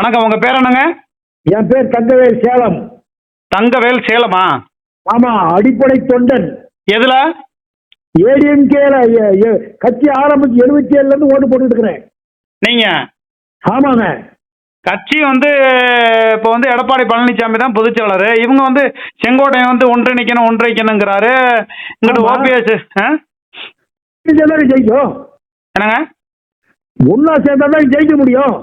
வணக்கம். உங்க பேர் என்னங்க? என் பேர் தங்கவேல், சேலம். தங்கவேல், சேலமா? ஆமா, அடிப்படை தொண்டன். எதுல? ஏடிஎம்கேல கட்சி ஆரம்பிச்சு 77ல இருந்து ஓட்டு போட்டுட்டு இருக்கிறேன். நீங்க? ஆமாங்க. கட்சி இப்போ எடப்பாடி பழனிசாமி தான் பொதுச்செயலாளர். இவங்க செங்கோட்டையன் ஒன்றிணைக்கணும் ஒன்றிணைக்கணுங்கிறாரு. இங்கிட்ட ஆமா. ஓபிஎஸ் ஜெயிக்கும். என்னங்க? ஒன்னா சேர்ந்தா தான் ஜெயிக்க முடியும்.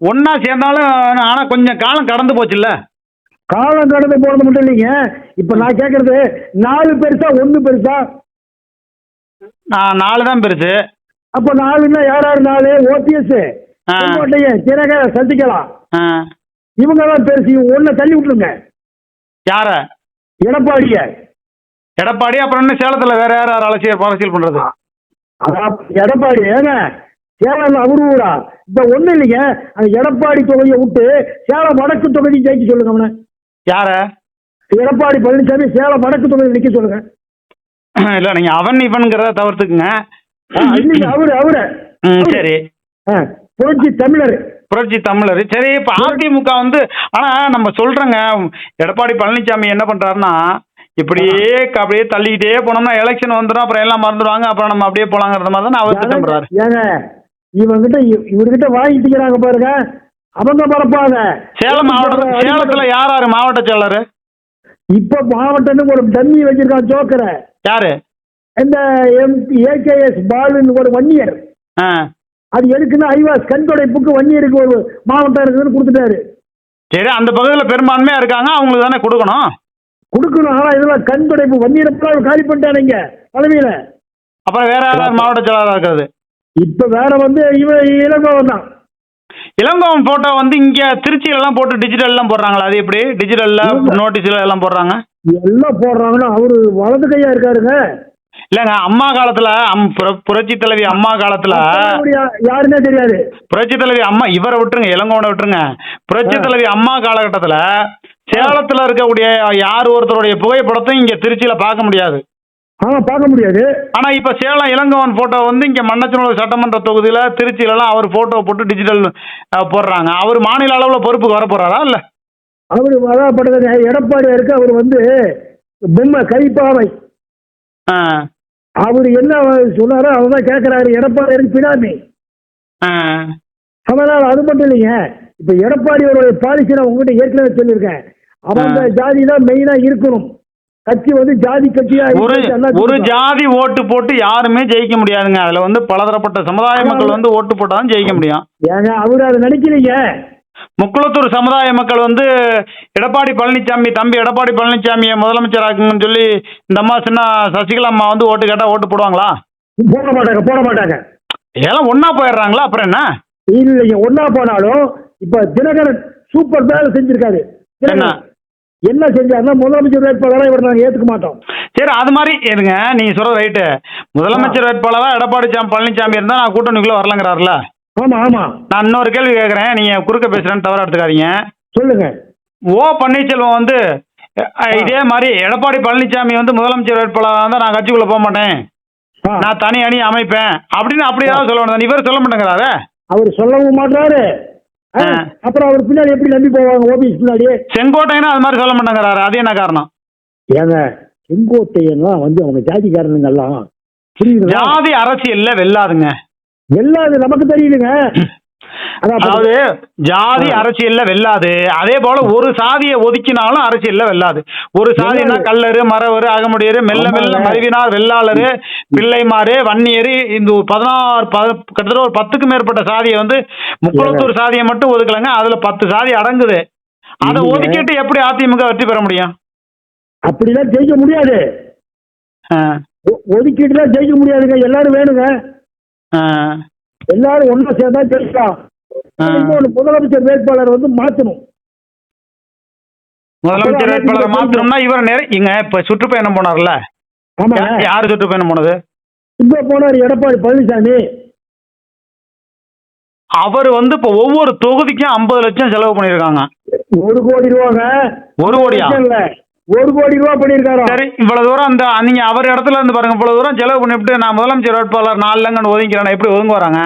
ஒன்னா சேர்ந்தாலும் ஆனா கொஞ்சம் காலம் கடந்து போச்சுல்ல. காலம் கடந்து போறது மட்டும் இல்லைங்க. இப்ப நான் கேக்குறது 4 பெருசா 1 பெருசா? 4 தான் பெருசு. அப்ப 4ன்னா யார் 4? ஓபிஎஸ், செங்கோட்டையன், தினகரன், சசிகலா, இவங்க தான் பெருசு. ஒன்ன தள்ளி விட்டுருங்க. யார? எடப்பாடிய. எடப்பாடி. அப்புறம் என்ன சேலத்துல வேற யார் அரசியல் பண்றது? எடப்பாடி ஏங்க சேலம் அவரு ஊரா? இப்ப ஒண்ணு இல்லைங்க, அந்த எடப்பாடி தொகுதியை விட்டு சேலம் வடக்கு தொகுதி ஜெயிக்க சொல்லுங்க. அவனை யார? எடப்பாடி பழனிசாமி சேலம் வடக்கு தொகுதி நிக்க சொல்லுங்க. இல்ல, நீங்க இவன்கிறத தவிர்த்துக்குங்க. அவரு சரி. புரட்சி தமிழர். புரட்சி தமிழர். சரி. இப்ப அதிமுக ஆனா நம்ம சொல்றோங்க, எடப்பாடி பழனிசாமி என்ன பண்றாருன்னா, இப்படியே அப்படியே தள்ளிக்கிட்டே போனோம்னா எலெக்ஷன் வந்துடும், அப்புறம் எல்லாம் மறந்துடுவாங்க, அப்புறம் நம்ம அப்படியே போலாங்கிறத மாதிரி தான் அவர் திட்டம் பண்றாரு. ஏங்க இவர்கிட்ட வாங்கிக்கிறாங்க பாருங்க, அவங்க பரப்பாங்க. சேலம் மாவட்டம். சேலத்துல யாரு மாவட்ட செயலர்? இப்ப மாவட்டத்துக்கு ஒரு டம்மி வச்சிருக்கான், ஜோக்கரை. யாரு? இந்த ஏகேஎஸ் பாலுன்னு ஒரு வன்னியர். அது எதுக்குன்னா ஐவாஸ் கண் துடைப்புக்கு வன்னியருக்கு ஒரு மாவட்டம் இருக்குதுன்னு கொடுத்துட்டாரு. சரி, அந்த பகுதியில் பெரும்பான்மையா இருக்காங்க, அவங்களுக்கு தானே கொடுக்கணும். ஆனா இதெல்லாம் கண் துடைப்பு வன்னியரை காலி பண்ணிட்டானுங்க பதவியில. அப்புறம் வேற யாராவது மாவட்ட செயலாளராக இருக்காது. இப்ப வேற இளங்கோவன் தான். இளங்கோவன் போட்டோ இங்க திருச்சியில எல்லாம் போட்டு டிஜிட்டல் எல்லாம் போடுறாங்களா? அது எப்படி டிஜிட்டல்ல நோட்டீஸ்ல எல்லாம் போடுறாங்க? எல்லாம் போடுறாங்கன்னா அவரு வலது கையா இருக்காருங்க. இல்லங்க, அம்மா காலத்துல புரட்சி தலைவி அம்மா காலத்துல யாருன்னே தெரியாது. புரட்சி தலைவி அம்மா இவரை விட்டுருங்க, இளங்கோவனை விட்டுருங்க. புரட்சி தலைவி அம்மா காலகட்டத்துல சேலத்துல இருக்கக்கூடிய யார் ஒருத்தருடைய புகைப்படத்தை இங்க திருச்சியில பார்க்க முடியாது. பார்க்க முடியாது. ஆனா இப்ப சேலம் இளங்கோவன் போட்டோ இங்க மண்ணச்சநல்லூர் சட்டமன்ற தொகுதியில திருச்சியில எல்லாம் அவர் போட்டோ போட்டு டிஜிட்டல் போடுறாங்க. அவர் மாநில அளவுல பொறுப்புக்கு வர போறாரா? இல்ல அவரு அதாப்பட்டது எடப்பாடியாருக்கு அவர் பொம்மை கைப்பாவை. அவரு என்ன சொன்னாரோ அவதான் கேட்கிறாரு. எடப்பாடியாருக்கு பினாமி. அதனால அது மட்டும் இல்லைங்க, இப்ப எடப்பாடியோட பாலிசி நான் உங்ககிட்ட ஏற்கனவே சொல்லியிருக்கேன். அவங்க ஜாதி தான் மெயினா இருக்கணும். கட்சி ஜாதி கட்சியா ஒரு ஜாதி ஓட்டு போட்டு யாருமே ஜெயிக்க முடியாதுங்க. அதுல பலதரப்பட்ட சமுதாய மக்கள் ஓட்டு போட்டாதான் ஜெயிக்க முடியும். ஏங்க அவரு அதை நினைக்கிறீங்க? முக்குளத்தூர் சமுதாய மக்கள் எடப்பாடி பழனிசாமி தம்பி எடப்பாடி பழனிசாமியை முதலமைச்சர் ஆக்குங்கன்னு சொல்லி இந்த அம்மா சின்ன சசிகலா அம்மா ஓட்டு கேட்டா ஓட்டு போடுவாங்களா? போட மாட்டாங்க. இதெல்லாம் ஒன்னா போயிடுறாங்களா? அப்புறம் என்ன? இல்லைங்க, ஒன்னா போனாலும் இப்ப தினகரன் சூப்பர் வேலை செஞ்சிருக்காரு. என்ன செஞ்சாருன்னா முதலமைச்சர் வேட்பாளராக இவர் நாங்கள் ஏற்றுக்க மாட்டோம். சரி, அது மாதிரி இருங்க. நீங்க சொல்ற ரைட்டு. முதலமைச்சர் வேட்பாளராக எடப்பாடி பழனிசாமி இருந்தா நான் கூட்டணிக்குள்ள வரலங்கிறாருல. ஆமா ஆமா. நான் இன்னொரு கேள்வி கேட்கறேன், நீங்க குறுக்க பேசுறேன்னு தவறா எடுத்துக்காதீங்க. சொல்லுங்க. பன்னீர்செல்வம் இதே மாதிரி எடப்பாடி பழனிசாமி முதலமைச்சர் வேட்பாளராக இருந்தா நான் கட்சிக்குள்ள போக மாட்டேன், நான் தனி அணி அமைப்பேன் அப்படின்னு அப்படியாவது சொல்ல வேண்டாம். இவர் சொல்ல மாட்டேங்கிறாரு. அவர் சொல்லவும் மாட்டாரு. அப்புறம் அவர் பின்னாடி எப்படி நம்பி போவாங்க? ஓபிஎஸ் பின்னாடி. செங்கோட்டையனா அது மாதிரி சொல்ல மாட்டேங்கிறாரு. அது என்ன காரணம்? ஏங்க செங்கோட்டையன்லாம் அவங்க ஜாதிக்காரனுங்க எல்லாம் ஜாதி அரசியல்ல வெல்லாதுங்க. வெல்லாது நமக்கு தெரியுதுங்க. அதாவது ஜாதி அரசியல்ல வெல்லாது. அதே போல ஒரு சாதியை ஒதுக்கினாலும் அரசியல்ல வெல்லாது. ஒரு சாதினா கல்லரு, மரவரு, அகமுடியரு, மெல்ல மெல்ல மருவினார், வெள்ளாளரு, பிள்ளைமாறு, வன்னியரு, இந்த 16 கிட்டத்தட்ட ஒரு 10க்கும் மேற்பட்ட சாதியை முக்குளத்தூர் சாதியை மட்டும் ஒதுக்கலங்க. அதுல 10 சாதி அடங்குது. அதை ஒதுக்கிட்டு எப்படி அதிமுக வெற்றி பெற முடியும்? அப்படிலாம் ஜெயிக்க முடியாது. ஒதுக்கிட்டுலாம் ஜெயிக்க முடியாதுங்க. எல்லாரும் வேணுங்க. எல்லாரும் ஒன்னா சேர்ந்தா ஜெயிக்கலாம். முதலமைச்சர் வேட்பாளர் மாற்றணும். முதலமைச்சர் வேட்பாளர் மாற்றணும்னா இவர் இப்ப சுற்றுப்பயணம் போனார்ல. யாரு சுற்றுப்பயணம் போனது? இப்ப போனார் எடப்பாடி பழனிசாமி. அவர் இப்ப ஒவ்வொரு தொகுதிக்கும் 50 லட்சம் செலவு பண்ணிருக்காங்க. 1 கோடி ரூபாங்க. 1 கோடியா? 1 கோடி ரூபாய் பண்ணிருக்காரு. சரி, இவ்வளவு தூரம் நீங்க அவர் இடத்துல பாருங்க, இவ்வளவு தூரம் செலவு பண்ணிவிட்டு நான் முதலமைச்சர் வேட்பாளர் 4 லங்கன்னு ஒதுங்கிறேன், எப்படி ஒதுங்க வராங்க?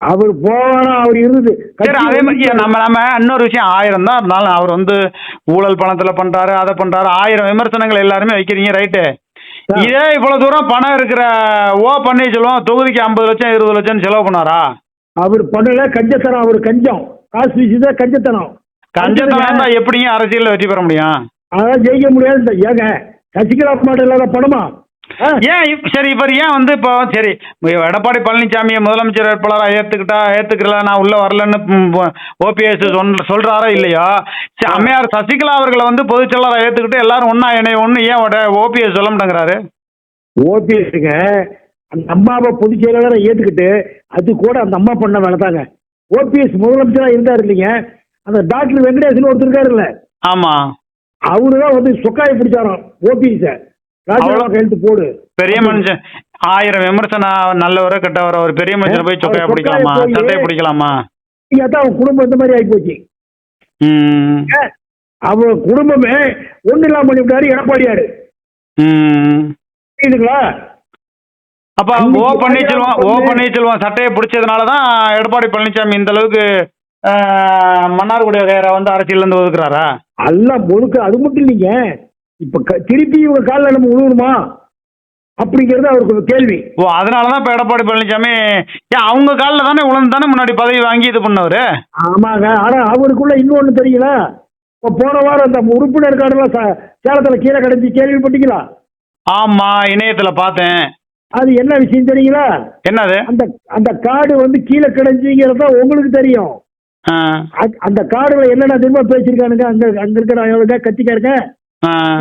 அவர் போவானா அவர் இருந்து சரி, அதே மாதிரி நம்ம இன்னொரு விஷயம் 1000 தான் இருந்தாலும் அவர் வந்து ஊழல் பணத்துல பண்றாரு, அதை பண்றாரு, 1000 விமர்சனங்கள் எல்லாருமே வைக்கிறீங்க, ரைட்டு. இதே இவ்வளவு தூரம் பணம் இருக்கிற ஓ பன்னீர்செல்வம் தொகுதிக்கு 50 லட்சம் 20 லட்சம் செலவு பண்ணாரா? அவர் பண்ணல, கஞ்சத்தனம். அவர் கஞ்சம், காசு வீசுதான் கஞ்சத்தனம். கஞ்சத்தனம் தான் எப்படிங்க அரசியல்ல வெற்றி பெற முடியும்? அதான் ஜெயிக்க முடியாது. ஏங்க சசிகலா மாட்ட இல்லாத பணமா? ஏன் சரி, இவர் ஏன் வந்து இப்போ சரி எடப்பாடி பழனிசாமியை முதலமைச்சர் வேட்பாளராக ஏத்துக்கல, நான் உள்ள வரலன்னு ஓபிஎஸ் சொல்றாரா இல்லையோ, அம்மையார் சசிகலா அவர்களை வந்து பொதுச் செயலாளராக ஏத்துக்கிட்டு எல்லாரும் ஒன்னா இணைய ஒண்ணு ஏன் ஓபிஎஸ் சொல்ல மாட்டேங்கிறாரு? ஓபிஎஸ்ங்க அந்த அம்மாவை பொதுச் செயலாளரை ஏத்துக்கிட்டு அது கூட அந்த அம்மா பண்ண வேலை தாங்க. ஓபிஎஸ் முதலமைச்சரா இருந்தாரு இல்லைங்க, அந்த டாக்டர் வெங்கடேசன் ஒருத்தர் இருக்காருல்ல, ஆமா, அவருதான் வந்து சொக்காய பிடிச்சாராம் ஓபிஎஸ். ராஜாவா கையெழுத்து போடு. பெரிய மனுஷன் 1000 விமர்சனம் நல்லவரோ கெட்டவரோ ஒரு பெரிய மனுஷன் போய் சொக்காய பிடிக்கலாமா, சட்டையை பிடிக்கலாமா? அவன் குடும்பம் இந்த மாதிரி ஆகி போச்சு. அவன் குடும்பமே ஒண்ணு இல்லாம பண்ணிவிட்டாரு எடப்பாடியாரு. புரியுதுங்களா? அப்ப ஓ பன்னீர்செல்வம் சட்டையை பிடிச்சதுனாலதான் எடப்பாடி பழனிசாமி இந்த அளவுக்கு மன்னார்குடி வேற வந்து அரசியல் இருந்து ஒதுக்குறாரா? எல்லாம் ஒதுக்கு. அது மட்டும் இல்லைங்க, இப்ப திருப்பி இவங்க காலில் நம்ம உழுவுமா அப்படிங்கிறது அவருக்கு கேள்வி. ஓ, அதனாலதான் இப்ப எடப்பாடி பழனிசாமி அவங்க காலில் தானே உழந்து தானே முன்னாடி பதவி வாங்கி இது பண்ணவரு. ஆமாங்க. ஆனா அவருக்குள்ள இன்னொன்னு தெரியல. இப்ப போன வாரம் அந்த உறுப்பினர் கார்டுலாம் சேலத்துல கீழே கிடைச்சி கேள்விப்பட்டீங்களா? ஆமா, இணையத்துல பார்த்தேன். அது என்ன விஷயம் தெரியுங்களா? என்னது? அந்த கார்டு வந்து கீழே கிடைச்சிங்கிறத உங்களுக்கு தெரியும். அந்த கார்டுல என்னென்ன திரும்ப பேசிருக்கானுங்க, அங்க இருக்கிற கட்சிக்காருங்க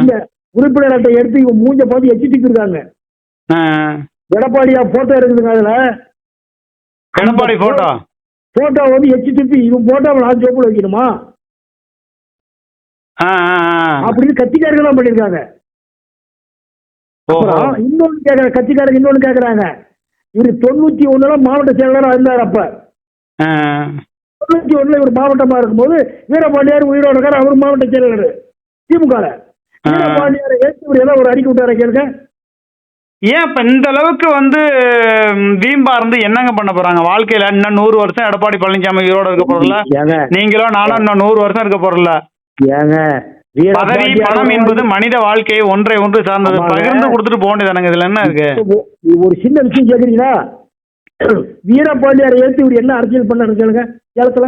இந்த உறுப்பினர் அட்டை எடுத்து இவங்க மூஞ்ச பார்த்து எச்சிட்டு இருக்காங்க. எடப்பாடியா போட்டோ இருக்குதுங்க, அதுல எடப்பாடி போட்டோ வந்து எச்சிட்டு இவன் போட்டோ நான் ஜோப்புல வைக்கணுமா அப்படின்னு கட்சிக்காரங்க தான் பண்ணிருக்காங்க. இன்னொன்னு கேக்குற கட்சிக்காரங்க இன்னொன்னு கேக்குறாங்க, இவரு 91 மாவட்ட செயலாளர் இருந்தார். அப்ப 91 இவர் மாவட்டமா இருக்கும்போது வீரபாண்டியார் உயிரோட இருக்காரு, அவர் மாவட்ட செயலாளர் திமுக. வீரபாண்டியார் ஏற்று ஏதாவது ஒரு அறிக்கை விட்டார கேளுங்க. ஏன் இப்ப இந்த அளவுக்கு வந்து வீம்பா இருந்து என்னங்க பண்ண போறாங்க வாழ்க்கையில? இன்னும் 100 வருஷம் எடப்பாடி பழனிசாமி உயிரோட இருக்க போறல, நீங்களோ நானும் இன்னும் 100 வருஷம் இருக்க போறல. பதவி பணம் என்பது மனித வாழ்க்கையை ஒன்றை ஒன்று சார்ந்தது. பகிர்ந்து கொடுத்துட்டு போக வேண்டியதானங்க, இதுல என்ன இருக்கு? ஒரு சின்ன விஷயம் கேக்குறீங்களா? வீரபாண்டியார் ஏற்று இவர் என்ன அரசியல் பண்ணாரு கேளுங்க சேலத்துல.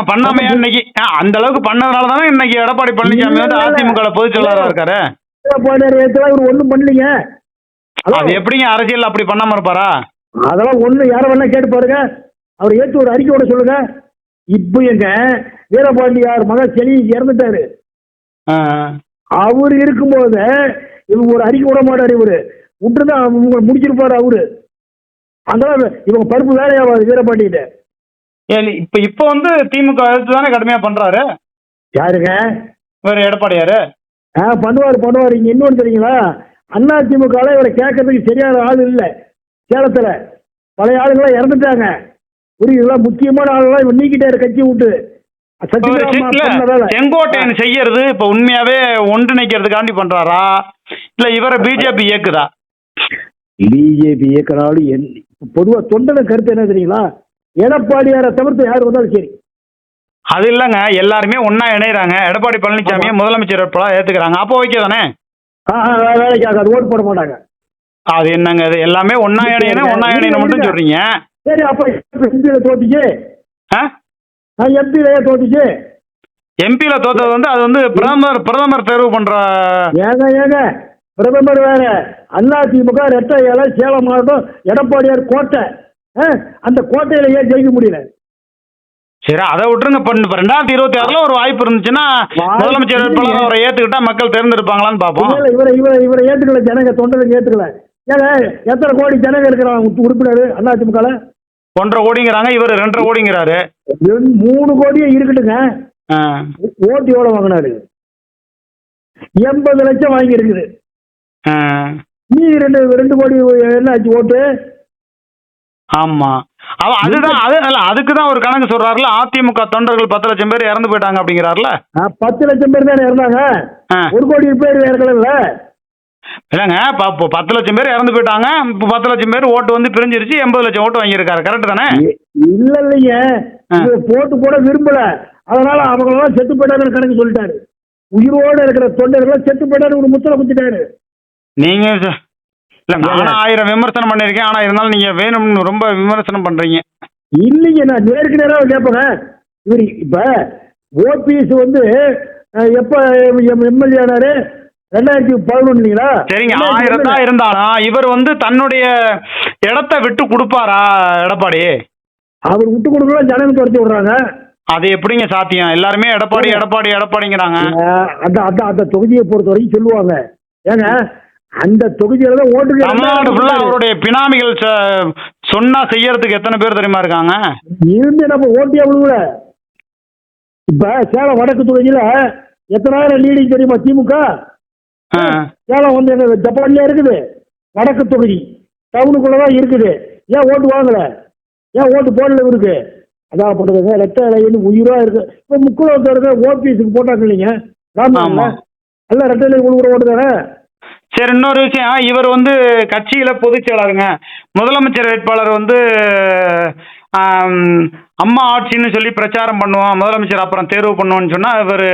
பண்ணாமையா இன்னைக்கு அந்த அளவுக்கு பண்ணதுனால தானே இன்னைக்கு எடப்பாடி பழனிசாமி வந்து அதிமுக பொதுச் செயலாளரா இருக்காரு. வீரபாண்டியார் ஏற்று இவர் ஒண்ணும் பண்ணலீங்க. அது எப்படிங்க அரசியல் அப்படி பண்ணாம இருப்பாரா? அதெல்லாம் ஒண்ணு யார வேணா கேட்டு பாருங்க. அவர் ஏற்று ஒரு அறிக்கையோட சொல்லுங்க. இப்ப எங்க வீரபாண்டியார் மகன் செலி இறந்துட்டாரு. அவரு இருக்கும்போது இவங்க ஒரு அறிக்கை விட மாட்டாரு. இவரு விட்டுதான் அவங்க முடிச்சிருப்பாரு அவரு. அதனால இவங்க பருப்பு வேலையாவாது வீரபாண்டியிட்ட. இப்ப வந்து திமுக தானே கடுமையா பண்றாரு. யாருங்க? வேற எடப்பாடியாரு பண்ணுவாரு. இங்க இன்னொன்னு தெரியுங்களா? அண்ணா திமுக இவரை கேட்கறதுக்கு சரியான ஆள் இல்ல. சேலத்துல பழைய ஆளுங்களாம் இறந்துட்டாங்க. புரியுதுங்களா? முக்கியமான ஆளுங்களாம் இவன் நீக்கிட்டாரு கட்சி விட்டு. செங்கோட்டையன் செய்யறது இப்ப உண்மையாவே ஒன்றிணைக்கிறதுக்காண்டி பண்றாரா இல்ல இவரை பிஜேபி இயக்குதா? பிஜேபி இயக்கினாலும் பொதுவா தொண்டன கருத்து என்ன தெரியுங்களா? எடப்பாடியாரை தவிர்த்து யார் வந்தாலும் சரி. அது இல்லங்க, எல்லாருமே ஒன்னா இணையறாங்க. எடப்பாடி பழனிசாமியை முதலமைச்சர் வேட்பாளரா ஏத்துக்கிறாங்க. அப்போ ஓகே தானே? வேலைக்கு ஆகாது, ஓட்டு போட மாட்டாங்க. அது என்னங்க, அது எல்லாமே ஒன்னா இணையணும் மட்டும் சொல்றீங்க. சரி, அப்ப எம்பியில தோத்துச்சு. எம்பியில தோத்துச்சு. எம்பியில தோத்தது வந்து அது வந்து பிரதமர் தேர்வு பண்ற. ஏங்க பிரதமர் வேற. அதிமுக ரெட்டை இலை சேலம் மாவட்டம் எடப்பாடியார் கோட்டை. அந்த கோட்டையில ஏன் ஜெயிக்க முடியல? சரி, அதை விட்டுருங்க. 2026 ஒரு வாய்ப்பு இருந்துச்சுன்னா முதலமைச்சர் வேட்பாளர் அவரை ஏத்துக்கிட்டா மக்கள் தேர்ந்தெடுப்பாங்களான்னு பாப்போம். இவரை ஏத்துக்கல ஜனங்க, தொண்டர்கள் ஏத்துக்கல. ஏங்க எத்தனை கோடி ஜனங்க இருக்கிறாங்க உறுப்பினர் அதிமுக? 1.5 கோடிங்கிறாங்க, இவர் 2.5 கோடிங்கிறாரு. 3 கோடியே இருக்கட்டுங்க. ஓட்டு எவ்வளவு வாங்கினாரு? 80 லட்சம் வாங்கி இருக்குது. நீ 2 கோடி என்ன ஆச்சு ஓட்டு? ஆமா, அதுதான் அதுக்குதான் ஒரு கணக்கு சொல்றாருல. அதிமுக தொண்டர்கள் 10 லட்சம் பேர் இறந்து போயிட்டாங்க அப்படிங்கிறாருல. 10 லட்சம் பேர் தானே இறந்தாங்க, 1 கோடி பேர் இறக்கல. இல்லைங்க இப்போ 10 லட்சம் பேர் இறந்து போயிட்டாங்க. இப்போ 10 லட்சம் பேர் ஓட்டு வந்து பிரிஞ்சிருச்சு, 80 லட்சம் ஓட்டு வாங்கியிருக்காரு. கரெக்ட் தானே? இல்ல இல்லைங்க, போட்டு போட விரும்பல, அதனால அவங்களெல்லாம் செத்து போயிட்டாங்கன்னு கணக்கு சொல்லிட்டாரு. உயிரோட இருக்கிற தொண்டர்கள் செத்து போயிட்டாரு, ஒரு முத்திரை குத்திட்டாரு. நீங்க இல்ல, நானும் 1000 விமர்சனம் பண்ணிருக்கேன். ஆனா இருந்தாலும் நீங்க வேணும்னு ரொம்ப விமர்சனம் பண்றீங்க. இல்லைங்க, நான் நேருக்கு நேராக கேட்பேங்க. இவர் இப்ப ஓபிஎஸ் வந்து எப்ப எம்எல்ஏ ஆனாரு? 2011 சரிங்க, 1000 தான் இருந்தாலும் இவர் வந்து தன்னுடைய இடத்தை விட்டு கொடுப்பாரா எடப்பாடி? அவர் விட்டு கொடுக்கலாம், ஜனங்க துரத்தி விடுறாங்க. அது எப்படிங்க சாத்தியம்? எல்லாருமே எடப்பாடி எடப்பாடி எடப்பாடிங்கிறாங்க. அந்த தொகுதியை பொறுத்த வரைக்கும் சொல்லுவாங்க. ஏங்க அந்த தொகுதியில தான் ஓட்டு தமிழ்நாடு ஃபுல்லா அவருடைய பினாமிகள் சொன்னா செய்யறதுக்கு எத்தனை பேர் தெரியுமா இருக்காங்க? இருந்து நம்ம ஓட்டியா விழுவல. இப்ப சேலம் வடக்கு தொகுதியில எத்தனாயிரம் லீடிங் தெரியுமா திமுக? சேலம் வந்து எங்க ஜப்பான்ல இருக்குது, வடக்கு தொகுதி டவுனுக்குள்ளதான் இருக்குது. ஏன் ஓட்டு வாங்கல? ஏன் ஓட்டு போடல இருக்கு? அதான் பண்றதுங்க, ரெட்ட இலைன்னு உயிரா இருக்கு. இப்ப முக்குளத்தோட ஓபிஎஸ்க்கு போட்டாங்க இல்லைங்க, ராமநாதன்ல எல்லாம் ரெட்ட இலை கொடுக்குற ஓட்டு தானே. சரி, இன்னொரு விஷயம், இவர் வந்து கட்சியில பொதுச் செயலாளருங்க. முதலமைச்சர் வேட்பாளர் வந்து அம்மா ஆட்சின்னு சொல்லி பிரச்சாரம் பண்ணுவோம், முதலமைச்சர் அப்புறம் தேர்வு பண்ணுவோம்னு சொன்னா இவர்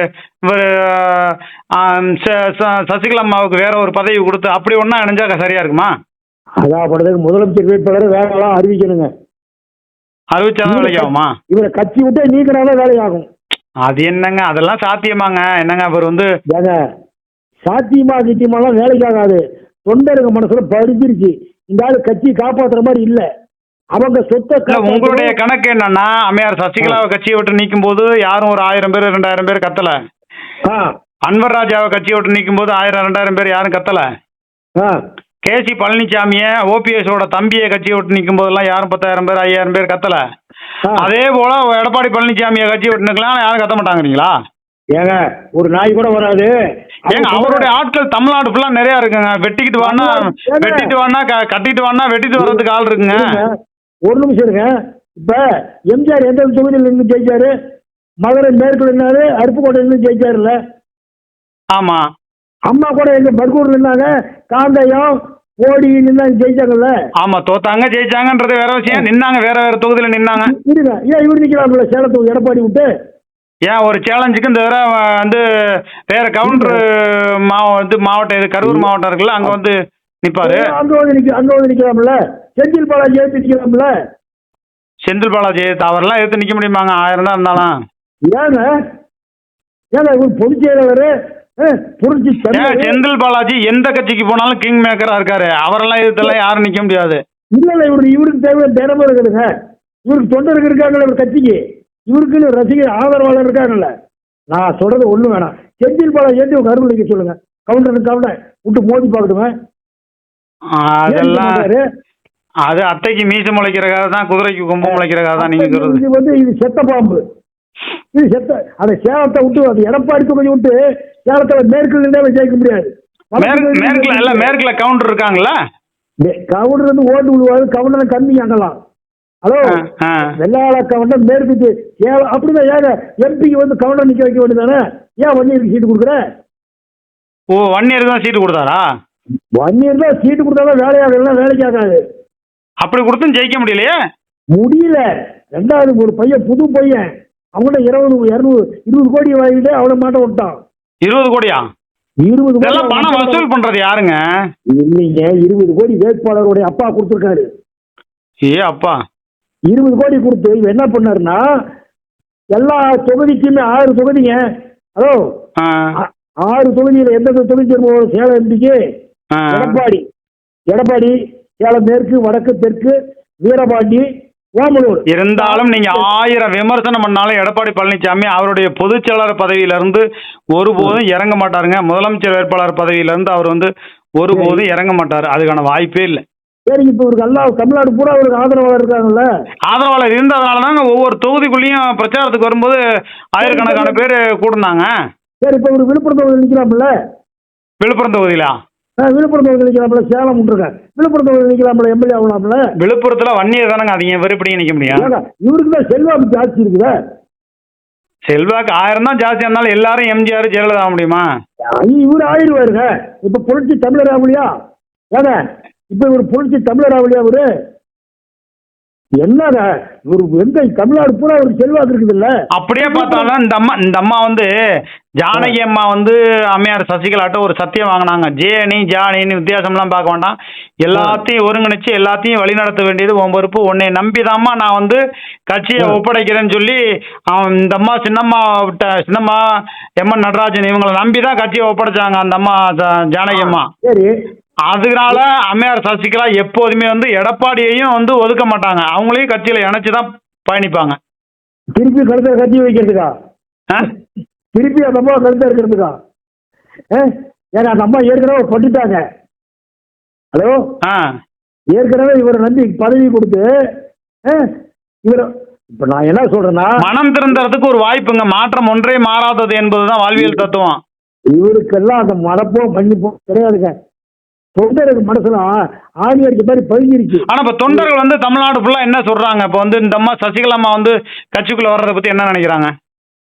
சசிகலா அம்மாவுக்கு வேற ஒரு பதவி கொடுத்து அப்படி ஒன்னா இணைஞ்சா சரியா இருக்குமா? அதான் பண்றதுக்கு முதலமைச்சர் வேட்பாளர் வேலையெல்லாம் அறிவிக்கணுங்க. அறிவிச்சாதான் வேலையாகுமா? இவரை கட்சி விட்டு நீக்கினாதான் வேலையாகும். அது என்னங்க, அதெல்லாம் சாத்தியமாங்க? என்னங்க அவர் வந்து சாத்தியமா கிட்டியமாலாம் வேலைக்காகாது. தொண்டருங்க மனசுல படிச்சிருச்சு, இந்த ஆளு கட்சி காப்பாத்துற மாதிரி இல்ல. அவங்க சொத்தை உங்களுடைய கணக்கு என்னன்னா, அம்மையார் சசிகலாவை கட்சியை விட்டு நீக்கும் போது யாரும் ஒரு 1000 பேர் 2000 பேர் கத்தல. அன்வர் ராஜாவை கட்சியை விட்டு நீக்கும் போது 1000 2000 பேர் யாரும் கத்தல. கேசி பழனிசாமிய ஓபிஎஸோட தம்பியை கட்சியை விட்டு நிற்கும் போதெல்லாம் யாரும் 10,000 பேர் 5,000 பேர் கத்தல. அதே போல எடப்பாடி பழனிசாமியை கட்சியை விட்டு நிற்கலாம், யாரும் கத்த மாட்டாங்கிறீங்களா? ஏங்க ஒரு நாய் கூட வராது. ஏங்க அவருடைய ஆட்கள் தமிழ்நாடு ஃபுல்லா நிறைய இருக்குங்க. வெட்டிக்கிட்டு வானா வெட்டிட்டு வானா, கட்டிட்டு வானா வெட்டிட்டு வர்றதுக்கு ஆள் இருக்குங்க. ஒரு நிமிஷம் இருங்க. இப்ப எம்ஜிஆர் எந்த தொகுதியில் நின்று ஜெயிச்சாரு? மதுரை மேற்குல இருந்தாரு, அருப்புக்கோட்டை நின்று ஜெயிச்சாருல்ல. ஆமா. அம்மா கூட எங்க பர்கூர்ல இருந்தாங்க, காந்தயம் ஓடி நின்று ஜெயிச்சாங்கல்ல. ஆமா, தோத்தாங்க ஜெயிச்சாங்கன்றது வேற விஷயம். நின்னாங்க, வேற வேற தொகுதியில நின்னாங்க. இருங்க, ஏன் இவர் நிக்கலாம்ல சேலத்து எடப்பாடி விட்டு? ஏன் ஒரு சேலஞ்சுக்கு இந்த தடவை வந்து வேற கவுண்டர் மாவட்டம் இது கரூர் மாவட்டம் இருக்குல்ல, அங்க வந்து நிப்பாரு. அங்க வந்து நிக்கலாம்ல. செந்தில் பாலாஜி எடுத்து நிக்கலாம்ல. செந்தில் பாலாஜி அவரெல்லாம் எடுத்து நிக்க முடியுமாங்க? 1000 தான் இருந்தாலும். ஏங்க இவர் பொதுச் செயலாளர் செந்தில் பாலாஜி எந்த கட்சிக்கு போனாலும் கிங் மேக்கரா இருக்காரு. அவரெல்லாம் எதிர்த்தெல்லாம் யாரும் நிக்க முடியாது. இல்ல இவருக்கு தேவை தினமும் இருக்குதுங்க. இவருக்கு தொண்டர்கள் இருக்காங்கல்ல ஒரு கட்சிக்கு, இவருக்குன்னு ரசிகர் ஆதரவாளர் இருக்காங்கல்ல. நான் சொல்றது ஒண்ணு வேணாம், செந்தில் பாலாஜி ஏற்றி உங்க அருள் வைக்க சொல்லுங்க. கவுண்டர் விட்டு மோதி பார்க்கட்டுமே. அதெல்லாம் அது அத்தைக்கு மீச முளைக்கிறக்காக தான், குதிரைக்கு கொம்பு முளைக்கிறக்காக தான் நீங்க சொல்றது. இது வந்து இது செத்த பாம்பு. இது செத்த அந்த சேலத்தை விட்டு, அது எடப்பாடி தொகுதி விட்டு சேலத்தை மேற்குல இருந்தே ஜெயிக்க முடியாது. மேற்குல கவுண்டர் இருக்காங்களா? கவுண்டர் வந்து ஓட்டு விழுவாரு, கவுண்டர் கம்மி ஆகலாம். ஹலோ, வெள்ளாள கவுண்டர் மேற்கு அப்படிதான். ஏங்க எம்பிக்கு வந்து கவுண்டர் நிக்க வைக்க வேண்டியதானே? ஏன் வன்னியருக்கு சீட்டு கொடுக்குற? ஓ, வன்னியருக்கு தான் சீட்டு கொடுத்தாரா? வன்னியர் தான் சீட்டு கொடுத்தாலும் வேலையாகலாம், வேலைக்கு ஆகாது. அப்படி கொடுத்தும் ஜெயிக்க முடியலையே. முடியல. ரெண்டாவது ஒரு பையன், புது பையன், அவங்கள்ட்ட 20 கோடி வாங்கிட்டு அவளை மாட்ட விட்டான். 20 கோடியா? 20 கோடி பணம் வசூல் பண்றது யாருங்க? இல்லைங்க, 20 கோடி வேட்பாளருடைய அப்பா கொடுத்துருக்காரு. அப்பா 20 கோடி கொடுத்து என்ன பண்ணாருன்னா, எல்லா தொகுதிக்குமே 6 தொகுதிங்க. ஹலோ, 6 தொகுதியில எந்தெந்த தொகுதி சேலம் எம்பிக்கு எடப்பாடி, சேலம் மேற்கு, வடக்கு, தெற்கு, வீரபாண்டி, ஓமலூர். இருந்தாலும் நீங்க 1000 விமர்சனம் பண்ணாலும் எடப்பாடி பழனிசாமி அவருடைய பொதுச் செயலாளர் பதவியிலிருந்து ஒருபோதும் இறங்க மாட்டாருங்க. முதலமைச்சர் வேட்பாளர் பதவியிலிருந்து அவர் வந்து ஒருபோதும் இறங்க மாட்டாரு. அதுக்கான வாய்ப்பே இல்லை. சரி, இப்ப இவருக்கு எல்லாம் தமிழ்நாடு பூரா அவருக்கு ஆதரவாளர் இருக்காங்கல்ல. ஆதரவாளர் இருந்ததுனாலதாங்க ஒவ்வொரு தொகுதிக்குள்ளேயும் பிரச்சாரத்துக்கு வரும்போது ஆயிரக்கணக்கான பேர் கூடுனாங்க. சரி, இப்ப இவரு விழுப்புரம் தொகுதியில் நிக்கலாம்ல? விழுப்புரம் தொகுதியிலா? விழுப்புரம் தொகுதியில் நிக்கலாம்ல. சேலம் இருக்கேன், விழுப்புரம் தொகுதியில் நிக்கலாம்ல, எம்எல்ஏ ஆகலாம்ல. விழுப்புரத்துல வன்னியர் தானங்க அதிகம், இவர் எப்படி நிக்க முடியும்? இவருக்கு தான் செல்வாக்கு ஜாஸ்தி இருக்குதா? செல்வாக்கு 1000 தான் ஜாஸ்தியா இருந்தாலும் எல்லாரும் எம்ஜிஆர் ஜெயலலிதா ஆக முடியுமா? இவர் ஆயிடுவாருங்க. இப்ப புரட்சி தமிழர் ஆகலையா? ஏங்க இப்ப இவர் புரட்சி தமிழர் ஆகலையா? இவரு என்னங்க இவரு எங்க தமிழ்நாடு பூரா அவருக்கு செல்வாக்கு இருக்குது இல்ல? அப்படியே பார்த்தாலும் இந்த அம்மா வந்து ஜானகி அம்மா வந்து அம்மையார் சசிகலாட்ட ஒரு சத்தியம் வாங்கினாங்க. ஜானின்னு வித்தியாசம்லாம் பார்க்க வேண்டாம், எல்லாத்தையும் ஒருங்கிணைச்சு எல்லாத்தையும் வழிநடத்த வேண்டியது உன் பொறுப்பு, உன்னை நம்பிதாம்மா நான் வந்து கட்சியை ஒப்படைக்கிறேன்னு சொல்லி இந்த அம்மா சின்னம்மா எம்என் நடராஜன் இவங்களை நம்பிதான் கட்சியை ஒப்படைச்சாங்க அந்த அம்மா ஜானகி அம்மா. சரி, அதனால அம்மையார் சசிகலா எப்போதுமே வந்து எடப்பாடியையும் வந்து ஒதுக்க மாட்டாங்க, அவங்களையும் கட்சியில இணைச்சுதான் பயணிப்பாங்க. திருப்பி கருத்தை கட்சி வைக்கிறதுக்கா? திருப்பி அந்த அம்மா கருத்தா இருக்கிறதுக்கா? ஏன்னா அந்த அம்மா ஏற்கனவே பட்டுட்டாங்க. ஹலோ, ஏற்கனவே இவரை நம்பி பதவி கொடுத்து இவர் இப்ப நான் என்ன சொல்றேன்னா, மனம் திறந்ததுக்கு ஒரு வாய்ப்புங்க. மாற்றம் ஒன்றே மாறாதது என்பதுதான் வாழ்வியல் தத்துவம். இவருக்கெல்லாம் அந்த மனப்போம் பண்ணிப்போம் கிடையாதுங்க. தொண்டருக்கு மனசுல ஆணி அடிச்ச மாதிரி பதிஞ்சிருச்சு. ஆனா இப்ப தொண்டர்கள் வந்து தமிழ்நாடு ஃபுல்லா என்ன சொல்றாங்க, இப்ப வந்து இந்த அம்மா சசிகலா அம்மா வந்து கட்சிக்குள்ள வர்றதை பத்தி என்ன நினைக்கிறாங்க?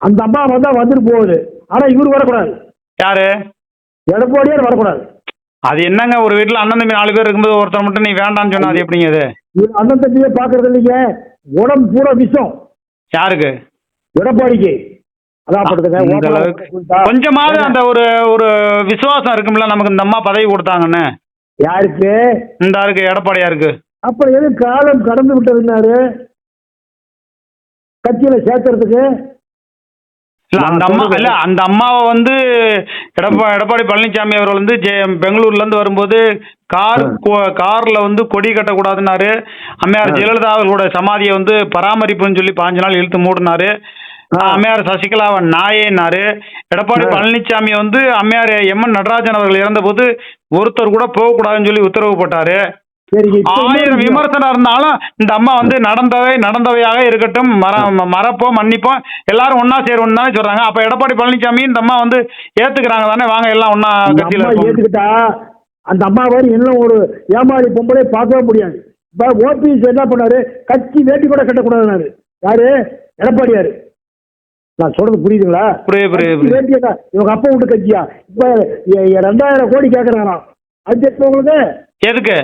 அந்த அம்மா வந்தா வந்துட்டு போகுது, ஆனா இவரு வரக்கூடாது. யாரு? எடப்பாடியார் வரக்கூடாது. அது என்னங்க, ஒரு வீட்டுல அண்ணன் தம்பி 4 பேர் இருக்கும்போது ஒருத்தர் மட்டும் நீ வேண்டாம்னு சொன்னா அது எப்படிங்க? அது அண்ணன் தம்பியே பாக்குறது இல்லைங்க, உடம்பு பூரா விஷம். யாருக்கு? எடப்பாடிக்கு. கொஞ்சமாவது அந்த ஒரு ஒரு விசுவாசம் இருக்கும்ல நமக்கு, இந்த அம்மா பதவி கொடுத்தாங்கன்னு. யாருக்கு? இந்த இருக்கு எடப்பாடியாருக்கு. அப்புறம் எது காலம் கடந்து விட்டதுன்னாரு கட்சியில சேர்க்கறதுக்கு? அந்த அம்மாவை வந்து எடப்பாடி பழனிசாமி அவர்கள் வந்து பெங்களூர்ல இருந்து வரும்போது கார்ல வந்து கொடி கட்டக்கூடாதுன்னாரு. அம்மையார் ஜெயலலிதா அவர்களோட சமாதியை வந்து பராமரிப்புன்னு சொல்லி 5 நாள் இழுத்து மூடினாரு. அம்மையார் சசிகலாவை நாயேனாரு. எடப்பாடி பழனிசாமி வந்து அம்மையார் எம்என் நடராஜன் அவர்கள் இறந்த போது ஒருத்தர் கூட போகக்கூடாதுன்னு சொல்லி உத்தரவு போட்டாரு. 1000 விமர்சனம் இருந்தாலும் இந்த அம்மா வந்து நடந்தவையாக இருக்கட்டும், மறப்போம் மன்னிப்போம், எல்லாரும் ஒன்னா சேருவோம் தானே சொல்றாங்க. அப்ப எடப்பாடி பழனிசாமி இந்த அம்மா வந்து ஏத்துக்கிறாங்க தானே, வாங்க எல்லாம் ஒன்னா கட்சியில ஏத்துக்கிட்டா அந்த அம்மா மாதிரி இன்னும் ஒரு ஏமாளி பொம்பளை பார்க்கவே முடியாது. இப்ப ஓபிஎஸ் என்ன பண்ணாரு, கட்சி வேட்டி கூட கட்டக்கூடாதுனாரு. யாரு? எடப்பாடியாரு. நான் சொல்றது புரியுதுங்களா? வேட்டியா இவங்க அப்பா வீட்டு கட்சியா? இப்ப 2000 கோடி கேட்கறாங்க. அது உங்களுக்கு எதுக்கு?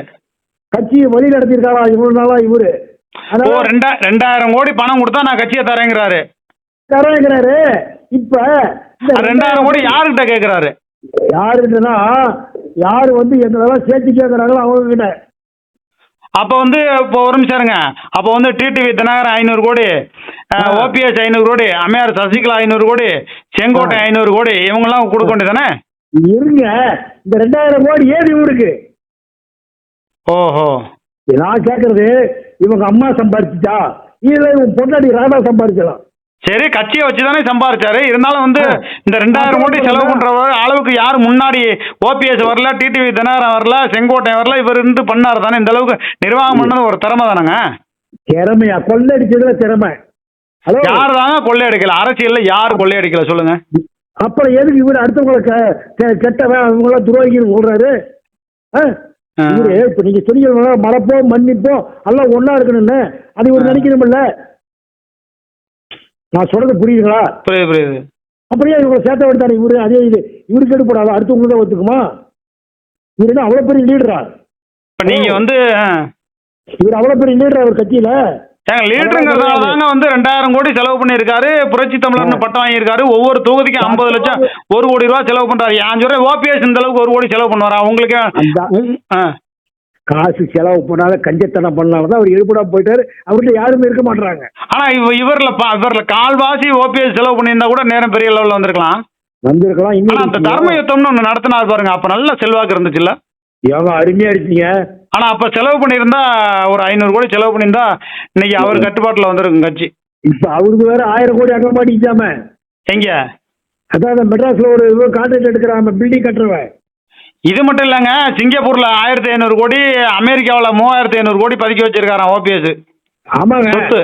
கட்சியை வழி நடத்திருக்காரா இவ்வளவு நாளா இவரு? 2000 கோடி பணம் கொடுத்தா நான் கட்சியை தரேங்கிறாரு. இப்ப 2000 கோடி யாருக்கிட்ட கேட்கிறாரு? யாருன்னா யாரு வந்து எங்களெல்லாம் சேர்த்து கேட்கறாங்களோ அவங்க கிட்ட. அப்ப வந்து இப்போ ஒரு நிமிஷம் இருங்க. அப்ப வந்து டிடிவி தினகரன் 500 கோடி, ஓபிஎஸ் 500 கோடி, அம்மையார் சசிகலா 500 கோடி, செங்கோட்டை 500 கோடி, இவங்க எல்லாம் கொடுக்க வேண்டியதானே? இருங்க, இந்த 2000 கோடி ஏது இவருக்கு? ஓஹோ, நான் கேக்குறது இவங்க அம்மா சம்பாரிச்சுட்டா இல்ல இவங்க பொண்டாடி ராதா சம்பாரிக்கலாம்? சரி, கட்சியை வச்சுதானே சம்பாரிச்சாரு. இருந்தாலும் வந்து இந்த 2000 கோடி செலவு பண்ற அளவுக்கு யாரு முன்னாடி ஓபிஎஸ் வரல, டிடிவி தினகரன் வரல, செங்கோட்டை வரல, இவர் இருந்து பண்ணாரு தானே. இந்த அளவுக்கு நிர்வாகம் பண்ணது ஒரு திறமை தானங்க. திறமையா? கொள்ளையடிச்சதுல திறமை. யாரு தாங்க கொள்ளையடிக்கல? அரசியல்ல யாரு கொள்ளையடிக்கல சொல்லுங்க? அப்புறம் எதுக்கு இவர் அடுத்தவங்களை கெட்டவன் அவங்கள துரோகின்னு சொல்றாரு? இப்ப நீங்க சொன்னீங்க மறப்போம் மன்னிப்போம் எல்லாம் ஒன்னா இருக்கணும்னு, அது இவர் நினைக்கணும்ல? நான் சொல்றது புரியுதுங்களா? புரியுது. அப்படியே இவங்க சேர்த்த விட்டாரு இவரு. அதே இது இவருக்கு எடுப்படாது, அடுத்தவங்க தான் ஒத்துக்குமா? இவரு அவ்வளவு பெரிய லீடரா? நீங்க வந்து இவர் அவ்வளவு பெரிய லீடரா அவர் கட்சியில? லீடருங்கிறதுனாலதாங்க வந்து 2000 கோடி செலவு பண்ணிருக்காரு. புரட்சி தமிழர்னு பட்டம் வாங்கியிருக்காரு. ஒவ்வொரு தொகுதிக்கும் 50 லட்சம் 1 கோடி ரூபாய் செலவு பண்றாரு. ஏன் சொல்றேன், ஓபிஎஸ் இந்த அளவுக்கு 1 கோடி செலவு பண்ணுவாரா? உங்களுக்கு காசு செலவு பண்ணாத கஞ்சத்தனம் பண்ணாலதான் அவர் எடுப்படா போயிட்டாரு. அவர்கிட்ட யாருமே இருக்க மாட்டாங்க. ஆனா இவர்ல கால்வாசி ஓபிஎஸ் செலவு பண்ணியிருந்தா கூட நேரம் பெரிய லெவல்ல வந்திருக்கலாம். இன்னும் அந்த தர்ம யுத்தம்னு ஒண்ணு நடத்தினாரு பாருங்க, அப்ப நல்ல செல்வாக்கு இருந்துச்சுல்ல? அருமையா இருக்கீங்க. ஆனா அப்ப செலவு பண்ணியிருந்தா ஒரு 500 கோடி செலவு பண்ணியிருந்தா இன்னைக்கு அவர் கட்டுப்பாட்டுல வந்திருக்கும் கட்சி. இப்ப அவருக்கு வேற 1000 கோடி அங்க மாட்டிக்காம எங்க? அதான் மெட்ராஸ்ல ஒரு கான்ட்ராக்ட் எடுக்கிறாங்க, பில்டிங் கட்டுறவன். இது மட்டும் இல்லங்க, சிங்கப்பூர்ல 1500 கோடி, அமெரிக்காவில 3500 கோடி பதுக்கி வச்சிருக்காராம் ஓபிஎஸ். ஆமாங்க, சொத்து.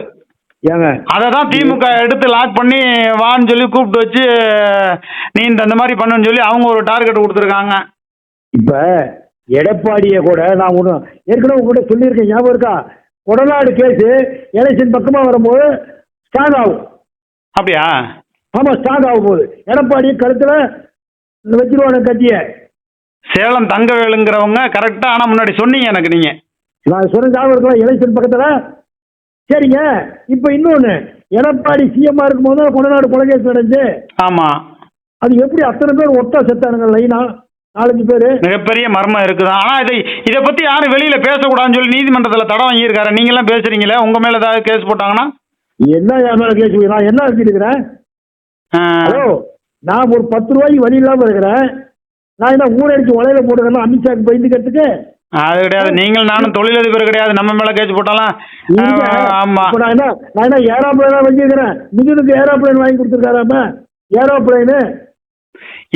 அததான் திமுக எடுத்து லாக் பண்ணி வான்னு சொல்லி கூப்பிட்டு வச்சு நீ இந்த மாதிரி பண்ணுன்னு சொல்லி அவங்க ஒரு டார்கெட் கொடுத்துருக்காங்க. இப்ப எடப்பாடிய கூட நான் ஒண்ணு ஏற்கனவே கூட சொல்லியிருக்கேன், ஞாபகம் இருக்கா? கொடநாடு கேஸ் எலெக்ஷன் பக்கமா வரும்போது ஸ்டார்ட் ஆகும். அப்படியா? ஆமா ஸ்ட்ராங் ஆக போகுது. எடப்பாடி கருத்துல வச்சிருவாங்க கட்சிய. சேலம் தங்கவேலுங்கிறவங்க கரெக்டா, ஆனா முன்னாடி சொன்னீங்க எனக்கு நீங்க. நான் சொன்ன ஞாபகம் இருக்கலாம் எலெக்ஷன் பக்கத்துல. சரிங்க, இப்ப இன்னொன்னு, எடப்பாடி சிஎம்மா இருக்கும் போது கொடநாடு கொலைகேஸ் நடந்துச்சு. ஆமா, அது எப்படி அத்தனை பேர் ஒட்டா செத்தானுங்க லைனா, 4-5 பேரு. மிகப்பெரிய மர்மம் இருக்குது. ஆனா இதை பத்தி யாரும் வெளியில பேசக்கூடாதுன்னு சொல்லி நீதிமன்றத்துல தடை வாங்கியிருக்காரு. நீங்க எல்லாம் பேசுறீங்களே, உங்க மேல ஏதாவது கேஸ் போட்டாங்கன்னா? என்ன என் மேல கேஸ்? நான் என்ன வச்சிருக்கிறேன்? ஹலோ, நான் ஒரு 10 ரூபாய்க்கு வழி இல்லாம இருக்கிறேன். நான் என்ன ஊரடிச்சு உலையில போட்டுக்கிறேன் அமித்ஷாக்கு பயந்துக்கிறதுக்கு? அது கிடையாது. நீங்கள் நானும் தொழிலதிபர் கிடையாது, நம்ம மேல கேஸ் போட்டாலாம். ஆமா, நான் என்ன ஏரோப்ளைன் வச்சிருக்கிறேன். மிகுனுக்கு ஏரோப்ளைன் வாங்கி கொடுத்துருக்காராம. ஏரோப்ளைனு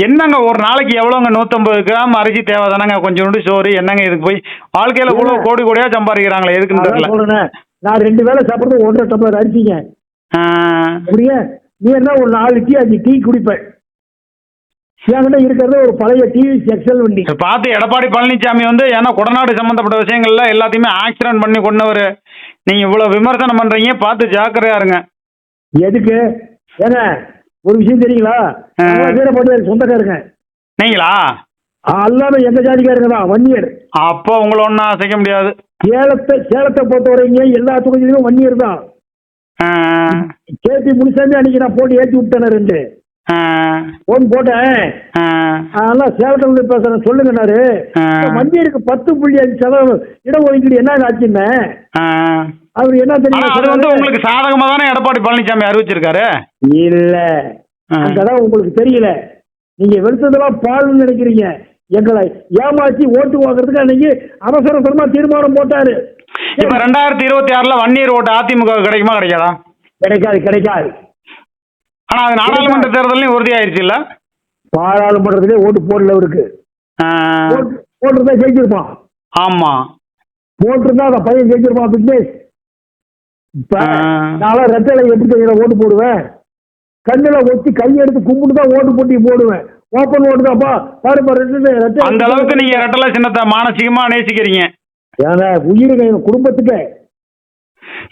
என்னங்க ஒரு நாளைக்கு எவ்வளோங்க? 150 கிராம் அரிசி தேவை தானங்க, கொஞ்சோண்டு சோறு. என்னங்க இதுக்கு போய் வாழ்க்கையில கூட கோடி கோடியா சம்பாதிக்கிறாங்களே, எதுக்குன்னு தெரியல. சொல்றேன், நான் 2 வேளை சாப்பிட்றது 1.5 டம்ளர் அரிசிங்க. அப்படியே நீ என்ன ஒரு 4 டீ 5 டீ குடிப்பேன். என்கிட்ட இருக்கிறது ஒரு பழைய டிவிஎஸ் எக்ஸல் வண்டி. பார்த்து எடப்பாடி பழனிசாமி வந்து ஏன்னா கொடநாடு சம்பந்தப்பட்ட விஷயங்கள்ல எல்லாத்தையுமே ஆக்சிடென்ட் பண்ணி கொண்டவர். நீங்க இவ்வளவு விமர்சனம் பண்றீங்க, பார்த்து ஜாக்கிரதையா இருங்க. எதுக்கு? ஏங்க ஒரு விஷயம் தெரியுங்களா? வீரபாண்டியர் சொந்தக்காருங்க. நீங்களா? எல்லாமே எங்க ஜாதிக்காரங்க தான், வன்னியர். அப்போ உங்களை ஒன்றும் அசைக்க முடியாது. சேலத்தை பொறுத்த வரைக்கும் எல்லா தொகுதியிலும் வன்னியர் தான். கேபி முனிசாமி அன்னைக்கு நான் போட்டு ஏற்றி விட்டேன் 2 போன் போட்டேன். அதெல்லாம் சேலத்துல பேசுறேன் சொல்லுங்கன்னாரு. வன்னியருக்கு 10.5% இடஒதுக்கீடு என்ன ஆச்சுன்னு அவரு என்ன தெரியும்? அது வந்து உங்களுக்கு சாதகமா தானே எடப்பாடி பழனிசாமி அறிவிச்சிருக்காரு. இல்ல, அங்கதான் உங்களுக்கு தெரியல. நீங்க வெளுத்ததெல்லாம் பால்னு நினைக்கிறீங்க. எங்களை ஏமாற்றி ஓட்டு வாங்குறதுக்கு அன்னைக்கு அவசரமா தீர்மானம் போட்டாரு. இப்ப 2026 வன்னியர் ஓட்டு அதிமுக கிடைக்குமா கிடைக்காதா? கிடைக்காது. ஆனா அது நாடாளுமன்ற தேர்தலையும் உறுதியாயிருச்சு இல்ல? பாராளுமன்றத்திலே ஓட்டு போடல அவருக்கு. போட்டுருந்தா ஜெயிச்சிருப்பான். ஆமா, போட்டிருந்தா அந்த பையன் ஜெயிச்சிருப்பான். பிட்னஸ் நான் ரெட்டலை எப்படி ஓட்டு போடுவேன்? கண்ணுல ஒத்தி கையெடுத்து கும்பிட்டு தான் ஓட்டு போட்டி போடுவேன். ஓப்பன் ஓட்டு தான்ப்பா பாரு. அந்த அளவுக்கு நீங்க ரெட்டலை சின்னத்தை மானசீகமா நேசிக்கிறீங்க. ஏன்னா உயிருக்கு எங்க குடும்பத்துக்கு.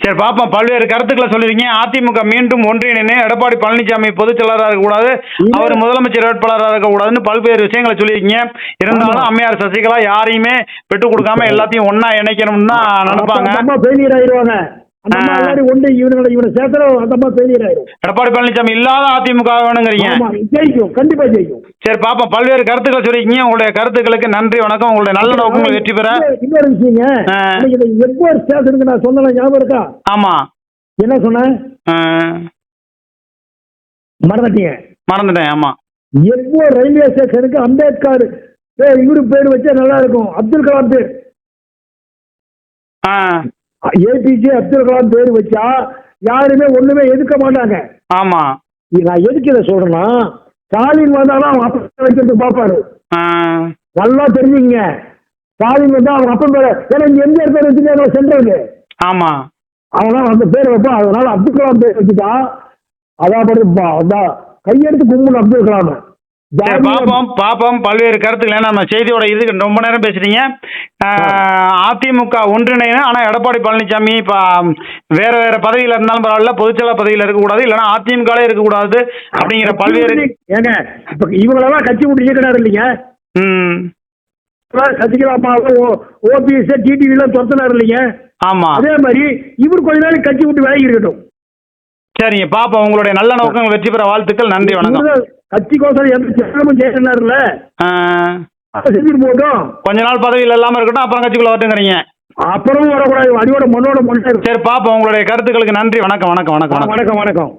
சரி பாப்பா, பல்வேறு கருத்துக்களை சொல்லிருக்கீங்க. அதிமுக மீண்டும் ஒன்றிணைந்து எடப்பாடி பழனிசாமி பொதுச் செயலாளராக இருக்கக்கூடாது, அவர் முதலமைச்சர் வேட்பாளராக இருக்கக்கூடாதுன்னு பல்வேறு விஷயங்களை சொல்லியிருக்கீங்க. இருந்தாலும் அம்மையார் சசிகலா யாரையுமே விட்டு கொடுக்காம எல்லாத்தையும் ஒன்னா இணைக்கணும்னு தான் நினைப்பாங்க. ஃபெயிலியர் ஆயிடுவாங்க. எடப்பாடி பழனிசாமி இல்லாத அதிமுக வேணுங்கிறீங்க. ஜெயிக்கும், கண்டிப்பா ஜெயிக்கும். சரி பாப்பா, பல்வேறு கருத்துக்களை சொல்லிருக்கீங்க. உங்களுடைய கருத்துக்களுக்கு நன்றி, வணக்கம். உங்களுடைய நல்ல நோக்கங்கள் வெற்றி பெற. இன்னொரு விஷயங்க, நான் சொன்ன ஞாபகம் இருக்கா? ஆமா, என்ன சொன்னேன்? மறந்துட்டேன். ஆமா, எப்போ ரயில்வே ஸ்டேஷனுக்கு அம்பேத்கர் இவரு பேர் வச்சா நல்லா இருக்கும். அப்துல் கலாம் பேர், ஏபிஜே அப்துல் கலாம் பேர் வச்சா யாருமே ஒண்ணுமே எதிர்க்க மாட்டாங்க. ஆமா, நான் எதுக்கு இதை சொல்றேன்னா, ஸ்டாலின் வந்தாலும் அவன் அப்ப வைக்கிறது பாப்பாரு. நல்லா தெரிஞ்சுங்க, ஸ்டாலின் வந்தா அவன் அப்பன் பேர, ஏன்னா இங்க எம்ஜிஆர் பேர் வச்சுட்டு சென்றது. ஆமா, அவன் அந்த பேர் வைப்பான். அதனால அப்துல் கலாம் பேர் வச்சுட்டா அதான் கையெடுத்து கும்பிடணும் அப்துல் கலாம். பாப்போம் பல்வேறு கருத்துக்கள். நம்ம செய்தியோட இதுக்கு ரொம்ப நேரம் பேசுறீங்க. அதிமுக ஒன்றிணைந்து, ஆனா எடப்பாடி பழனிசாமி இப்ப வேற பதவியில இருந்தாலும் பரவாயில்ல, பொதுச்செயலாளர் பதவியில இருக்கக்கூடாது, இல்லைன்னா அதிமுக இருக்கக்கூடாது அப்படிங்கிற பல்வேறு. ஏங்க இப்ப இவங்களெல்லாம் கட்சி விட்டு இயக்கிறாரு இல்லைங்க. சசிகலா ஓபிஎஸ் டிடிவி எல்லாம் துரத்தினார் இல்லைங்க. ஆமா, அதே மாதிரி இவர் கொஞ்ச நாளைக்கு கட்சி விட்டு விலகி இருக்கட்டும். சரிங்க பாப்போம், உங்களுடைய நல்ல நோக்கங்கள் வெற்றி பெற வாழ்த்துக்கள். நன்றி, வணக்கம். கட்சிக்கோசரம் எந்த சேலமும் செய்யறாருல்ல, செஞ்சுட்டு போட்டோம். கொஞ்ச நாள் பதவியில் இல்லாம இருக்கட்டும், அப்புறம் கட்சிக்குள்ள வரட்டுங்கிறீங்க. அப்புறம் வரக்கூடாது, அடியோட மண்ணோட மண்ணு. சரி பாப்போம், உங்களுடைய கருத்துக்களுக்கு நன்றி, வணக்கம்.